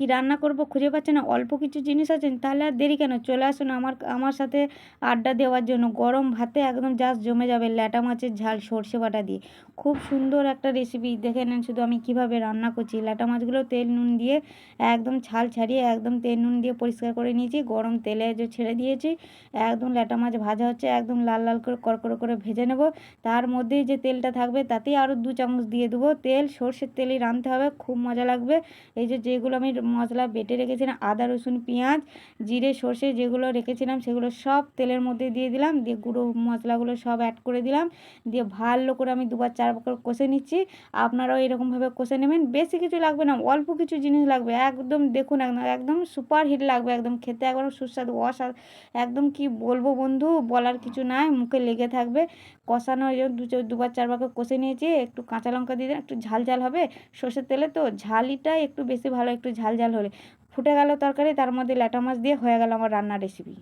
কি রান্না করব খুঁজে পাচ্ছেন না, অল্প কিছু জিনিস আছে, তাহলে আর দেরি কেন, চলে আসুন আমার সাথে আড্ডা দেওয়ার জন্য। গরম ভাতে একদম জাস্ট জমে যাবে ল্যাটা মাছের ঝাল সর্ষে বাটা দিয়ে। খুব সুন্দর একটা রেসিপি, দেখে নেন শুধু আমি কিভাবে রান্না করছি। ল্যাটা মাছগুলো তেল নুন দিয়ে একদম ছাল ছাড়িয়ে একদম তেল নুন দিয়ে পরিষ্কার করে নিয়েছি, গরম তেলে যে ছেড়ে দিয়েছি। একদম ল্যাটা মাছ ভাজা হচ্ছে, একদম লাল লাল করে কড়কড়ো করে ভেজে নেব। তার মধ্যেই যে তেলটা থাকবে তাতেই আরও 2 চামচ দিয়ে দেবো তেল, সর্ষের তেলই রাঁধতে হবে, খুব মজা লাগবে। এই যে যেগুলো আমি মশলা বেটে রেখেছিলাম, আদা রসুন পেঁয়াজ জিরে সর্ষে যেগুলো রেখেছিলাম সেগুলো সব তেলের মধ্যে দিয়ে দিলাম, দিয়ে গুঁড়ো মশলাগুলো সব অ্যাড করে দিলাম, দিয়ে ভালো করে আমি 2বার 4বার করে কষে নিচ্ছি। আপনারাও এরকমভাবে কষে নেবেন, বেশি কিছু লাগবে না, অল্প কিছু জিনিস লাগবে, একদম দেখুন একদম একদম সুপার হিট লাগবে, একদম খেতে একদম সুস্বাদু একদম কি বলবো বন্ধু, বলার কিছু নাই, মুখে লেগে থাকবে। কষানো এই জন্য 2বার 4বার করে কষে নিয়েছি। একটু কাঁচা লঙ্কা দিয়ে দিন, একটু ঝাল ঝাল হবে সর্ষের তেলে তো, ঝালিটা একটু বেশি ভালো, একটু ঝাল ঝাল হলে। ফুটে গেল তরকারি, তার মধ্যে ল্যাটা মাছ দিয়ে হয়ে গেল আমার রান্নার রেসিপি।